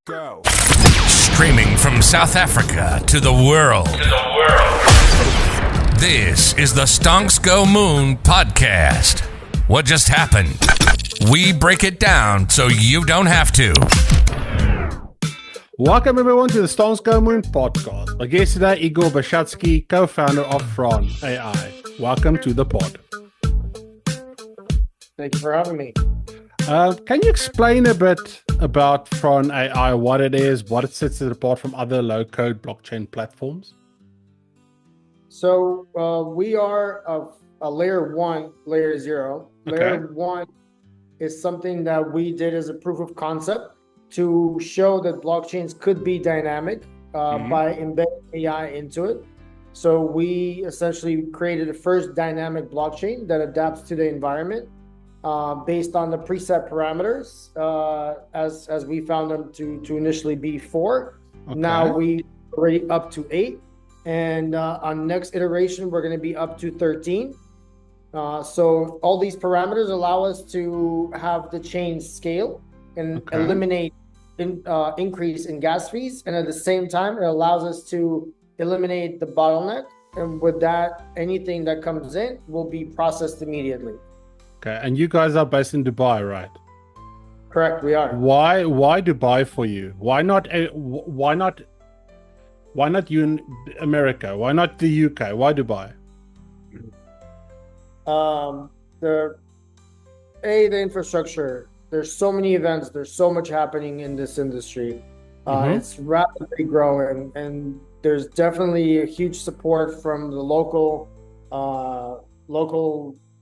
Go. Streaming from South Africa to the world. This is the Stonks Go Moon podcast. What just happened? We break it down so you don't have to. Welcome everyone to the Stonks Go Moon podcast. My guest today, Igor Bershadsky, co-founder of PhronAI. Welcome to the pod. Thank you for having me. Can you explain a bit about PhronAI, what it is, what it sets it apart from other low-code blockchain platforms? So we are a layer 1, layer 0. Layer 1 is something that we did as a proof of concept to show that blockchains could be dynamic by embedding AI into it. So we essentially created the first dynamic blockchain that adapts to the environment based on the preset parameters as we found them to initially be 4. Now we already up to 8. And on next iteration, we're going to be up to 13. So all these parameters allow us to have the chain scale and eliminate increase in gas fees. And at the same time, it allows us to eliminate the bottleneck. And with that, anything that comes in will be processed immediately. Okay, and you guys are based in Dubai, right? Correct, we are. Why Dubai for you? Why not you in America? Why not the UK? Why Dubai? The infrastructure. There's so many events. There's so much happening in this industry. It's rapidly growing, and there's definitely a huge support from the local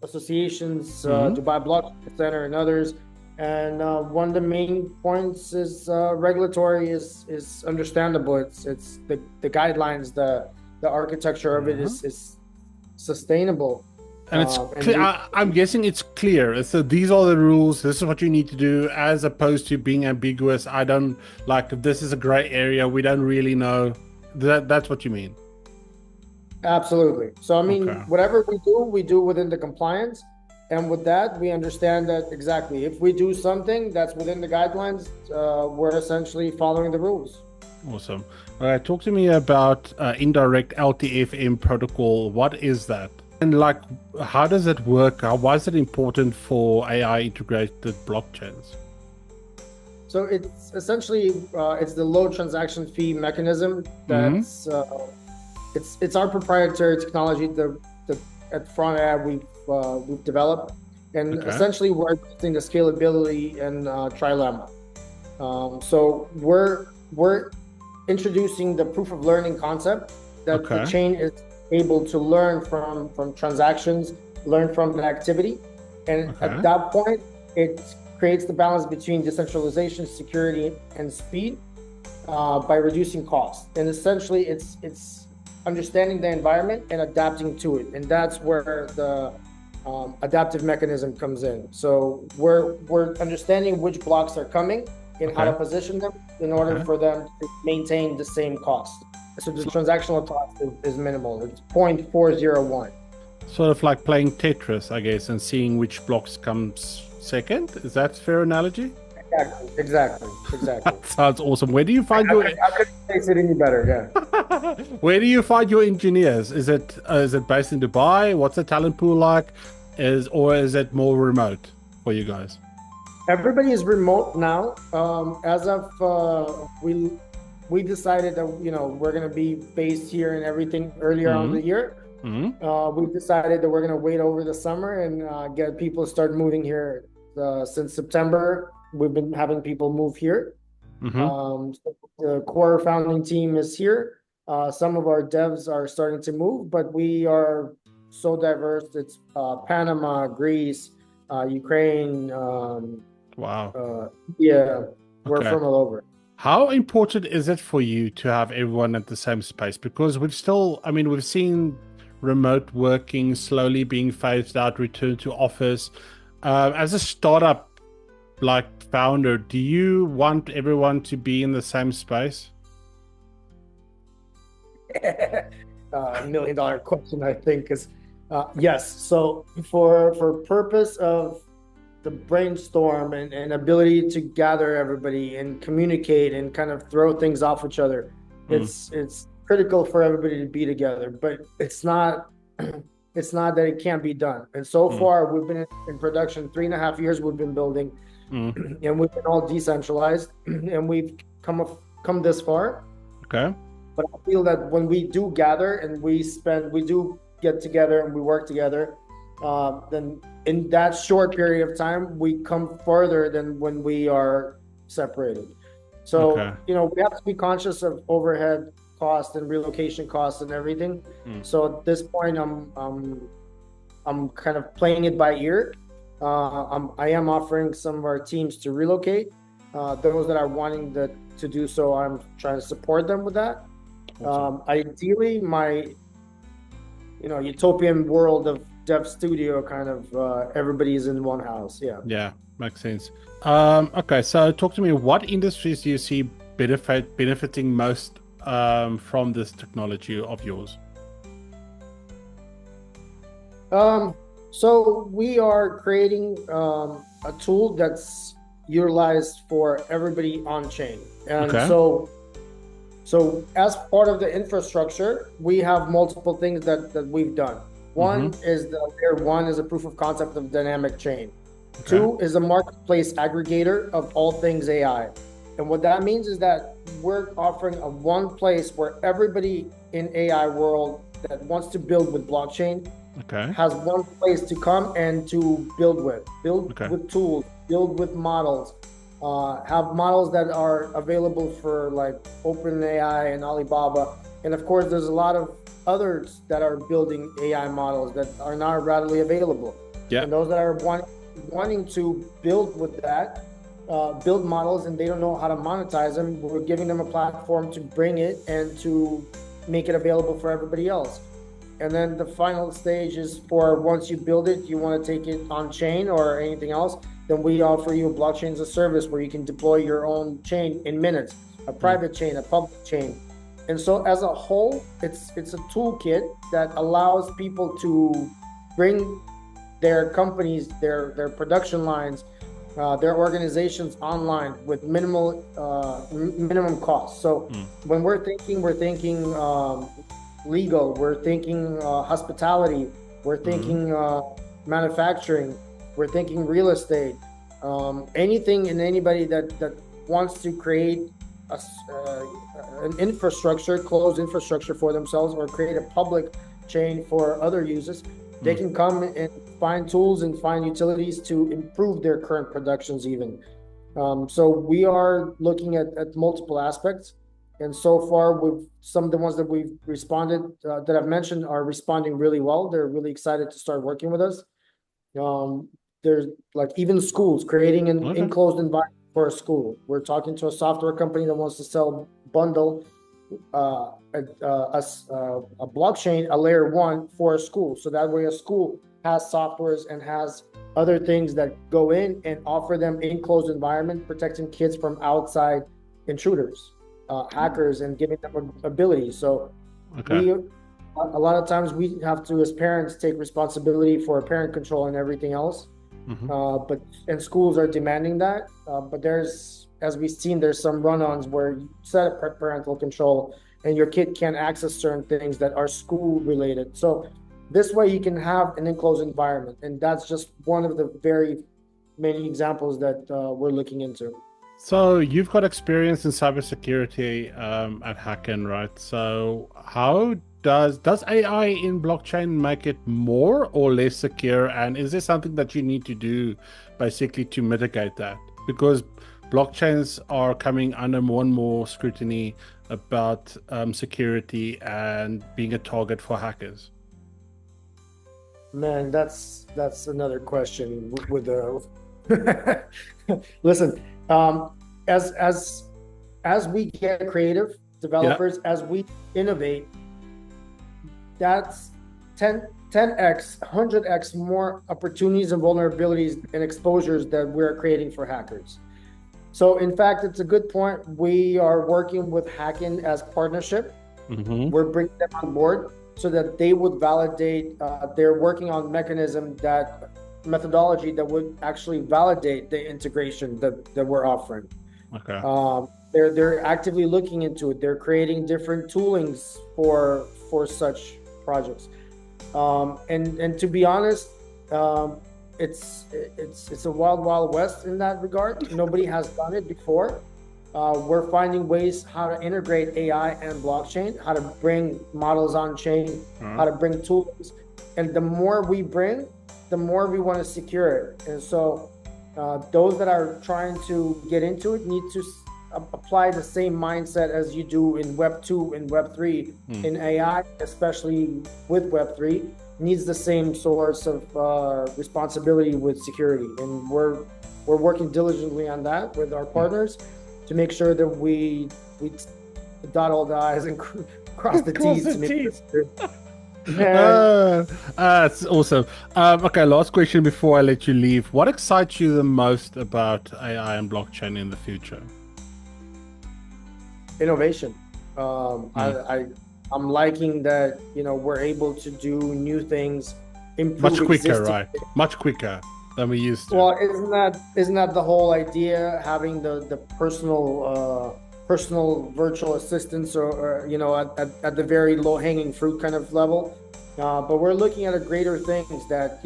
associations, Dubai Blockchain Center, and others. And one of the main points is regulatory is understandable. It's the guidelines, the architecture of it is sustainable. And it's clear. I'm guessing it's clear. So these are the rules. This is what you need to do, as opposed to being ambiguous. I don't like if this is a gray area. We don't really know. That's what you mean. Absolutely. So I mean, whatever we do within the compliance. And with that, we understand that exactly if we do something that's within the guidelines, we're essentially following the rules. Awesome. All right, talk to me about indirect LTFM protocol. What is that? And like, how does it work? Why is it important for AI integrated blockchains? So it's essentially it's the low transaction fee mechanism. That's it's our proprietary technology. At PhronAI we've developed, and essentially we're using the scalability and trilemma. So we're introducing the proof of learning concept that the chain is able to learn from transactions, learn from an activity, and at that point it creates the balance between decentralization, security, and speed by reducing cost. And essentially it's understanding the environment and adapting to it, and that's where the adaptive mechanism comes in. So we're understanding which blocks are coming and how to position them in order for them to maintain the same cost. So the transactional cost is minimal. It's 0.401. Sort of like playing Tetris, I guess, and seeing which blocks comes second. Is that a fair analogy? Exactly. That sounds awesome. Where do you find your? I couldn't place it any better. Yeah. Where do you find your engineers? Is it based in Dubai? What's the talent pool like? Or is it more remote for you guys? Everybody is remote now. As of we decided that we're going to be based here and everything earlier on in the year. We decided that we're going to wait over the summer and get people start moving here. Since September, we've been having people move here. So the core founding team is here. Some of our devs are starting to move, but we are so diverse. It's Panama, Greece, Ukraine. Wow. We're from all over. How important is it for you to have everyone at the same space? Because we've seen remote working slowly being phased out, return to office. As a startup like founder, do you want everyone to be in the same space? $1 million question, I think, is yes. So for purpose of the brainstorm and ability to gather everybody and communicate and kind of throw things off each other. It's critical for everybody to be together, but it's not that it can't be done. And so far, we've been in production 3.5 years. We've been building, and we've been all decentralized, and we've come this far. Okay. But I feel that when we do gather and we do get together and we work together, then in that short period of time, we come further than when we are separated. So, we have to be conscious of overhead cost and relocation costs and everything. So at this point, I'm kind of playing it by ear. I am offering some of our teams to relocate. Those that are wanting to do so, I'm trying to support them with that. Ideally, my utopian world of Dev Studio kind of everybody's in one house. Yeah, makes sense. Okay, so talk to me. What industries do you see benefiting most from this technology of yours? So we are creating a tool that's utilized for everybody on chain, and so as part of the infrastructure, we have multiple things that we've done. One is layer one is a proof of concept of dynamic chain. Two is a marketplace aggregator of all things AI. And what that means is that we're offering a one place where everybody in AI world that wants to build with blockchain has one place to come and to build with tools, build with models, have models that are available for like OpenAI and Alibaba. And of course, there's a lot of others that are building AI models that are not readily available. And those that are wanting to build with that, build models and they don't know how to monetize them, we're giving them a platform to bring it and to make it available for everybody else. And then the final stage is for once you build it, you want to take it on chain or anything else, then we offer you a blockchain as a service where you can deploy your own chain in minutes, a private chain, a public chain. And so as a whole, it's a toolkit that allows people to bring their companies, their production lines, their organizations online with minimum costs. So when we're thinking legal, we're thinking hospitality, we're thinking manufacturing, we're thinking real estate, anything and anybody that wants to create an infrastructure, closed infrastructure for themselves, or create a public chain for other users, they can come and find tools and find utilities to improve their current productions even. So we are looking at multiple aspects. And so far, some of the ones that we've responded, that I've mentioned, are responding really well. They're really excited to start working with us. There's like even schools, creating an enclosed environment for a school. We're talking to a software company that wants to bundle a blockchain, a layer one for a school. So that way a school has softwares and has other things that go in and offer them enclosed environment, protecting kids from outside intruders, hackers, and giving them abilities. So a lot of times we have to, as parents, take responsibility for parent control and everything else. And schools are demanding that. But there's, as we've seen, there's some run-ons where you set up parental control and your kid can't access certain things that are school related. So this way you can have an enclosed environment. And that's just one of the very many examples that we're looking into. So you've got experience in cybersecurity at Hacken, right? So how does AI in blockchain make it more or less secure? And is there something that you need to do basically to mitigate that? Because blockchains are coming under more and more scrutiny about security and being a target for hackers. Man, that's another question with the listen, as we get creative developers, as we innovate, that's 10x, 100x more opportunities and vulnerabilities and exposures that we're creating for hackers. So in fact, it's a good point. We are working with Hacken as partnership. We're bringing them on board so that they would validate, they're working on mechanism that methodology that would actually validate the integration that we're offering. Okay. They're actively looking into it. They're creating different toolings for such projects. And to be honest, it's a wild west in that regard. Nobody has done it before. We're finding ways how to integrate AI and blockchain, how to bring models on chain, how to bring tools. And the more we bring, the more we want to secure it. And so those that are trying to get into it need to apply the same mindset as you do in Web 2 and Web 3. In AI, especially with Web 3, needs the same source of responsibility with security. And we're working diligently on that with our partners to make sure that we dot all the I's and cross the T's. That's awesome. Okay, last question before I let you leave. What excites you the most about AI and blockchain in the future? Innovation. I'm liking that, we're able to do new things, improve much quicker, existing right? Much quicker than we used to. Well, isn't that the whole idea, having the personal virtual assistants, or at the very low-hanging fruit kind of level? But we're looking at a greater things that,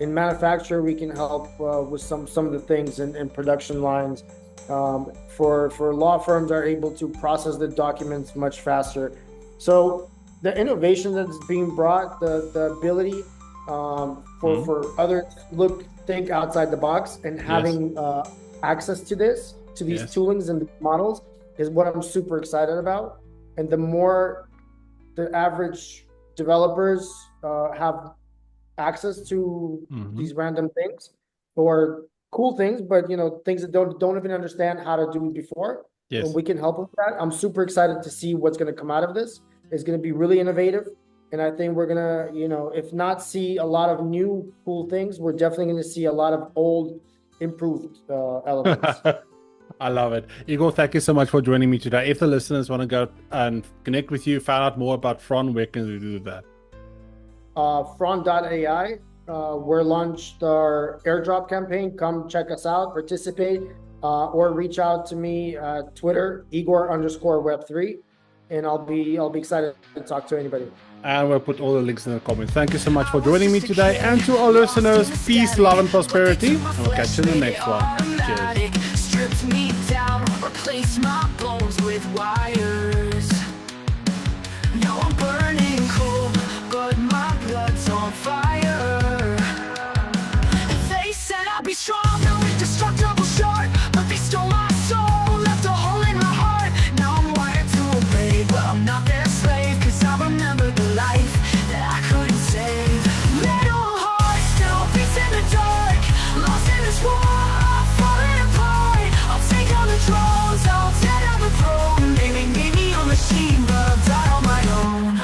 in manufacture, we can help with some of the things in production lines. For law firms are able to process the documents much faster. So the innovation that's being brought, the ability for others to think outside the box and having access to these toolings and models is what I'm super excited about. And the more the average developers have access to these random things or cool things, but things that don't even understand how to do it before, and we can help with that. I'm super excited to see what's going to come out of this. It's going to be really innovative, and I think we're gonna, if not see a lot of new cool things, we're definitely going to see a lot of old improved elements. I love it. Igor, thank you so much for joining me today. If the listeners want to go and connect with you, find out more about Phron, where can we do that? Phron.ai. We're launched our airdrop campaign. Come check us out, participate, or reach out to me at Twitter, Igor_Web3, and I'll be excited to talk to anybody. And we'll put all the links in the comments. Thank you so much for joining me today. And to all listeners, peace, love, and prosperity. And we'll catch you in the next one. Cheers. Stripped me down, replaced my bones with wires. Now I'm burning cold, but my blood's on fire. They said I'd be strong, no indestructible short, but they stole my soul, left a hole in my heart. Now I'm wired to obey, but I'm not their slave, cause I remember the life that I couldn't save. Little heart still beats in the dark, lost in this war, falling apart. I'll take on the drones, I'll tear down the throne. They made me a machine, but I'll die on my own.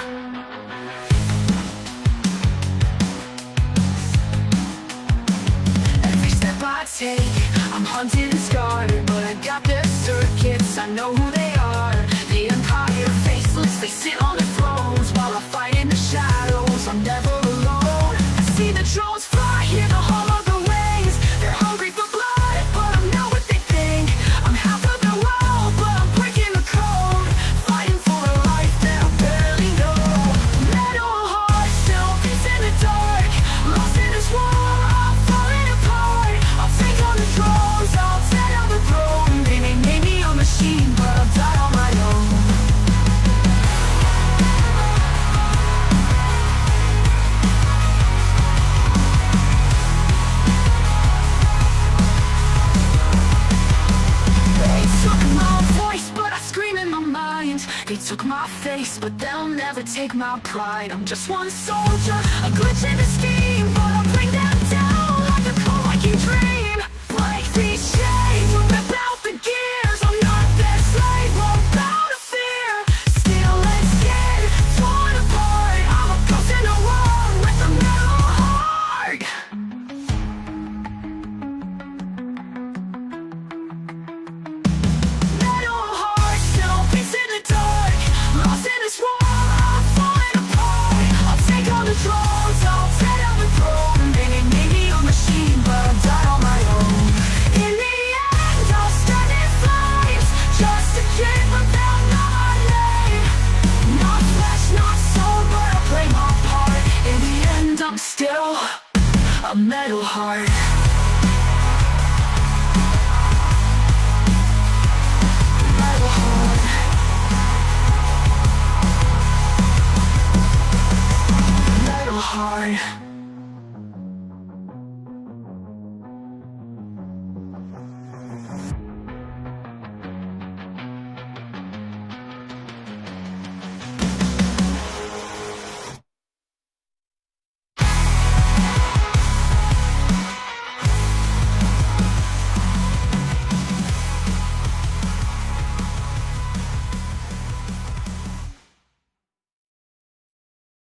Every step I take, I'm hunted and scarred, but I got their circuits, I know who they are. The empire faceless, they sit on their thrones, while I fight in the shadows, I'm never alone. I see the drones fly, hear the hum of the wings. They're hungry for blood, but I'm not what they think. I'm half of the world, but I'm breaking the code, fighting for a life that I barely know. Metal heart still beats in the dark, lost in this war, I'm falling apart. I'll take on the drones, I'll tear down the throne. They may make me a machine, but I'll die on my own. They took my voice, but I scream in my mind. They took my face, but they'll never take my pride. I'm just one soldier, a glitch in the scheme, but I'll bring them down like a cold like you dream. Break these chains, rip out the gears. I'm not their slave, won't bow to fear. Still and scared, torn apart. I'm a ghost in the world with a metal heart. Metal heart still beats in the dark, lost in this war, I'm falling apart. I'll take on the drones, I'll tear down the throne. They made me a machine. idle heart.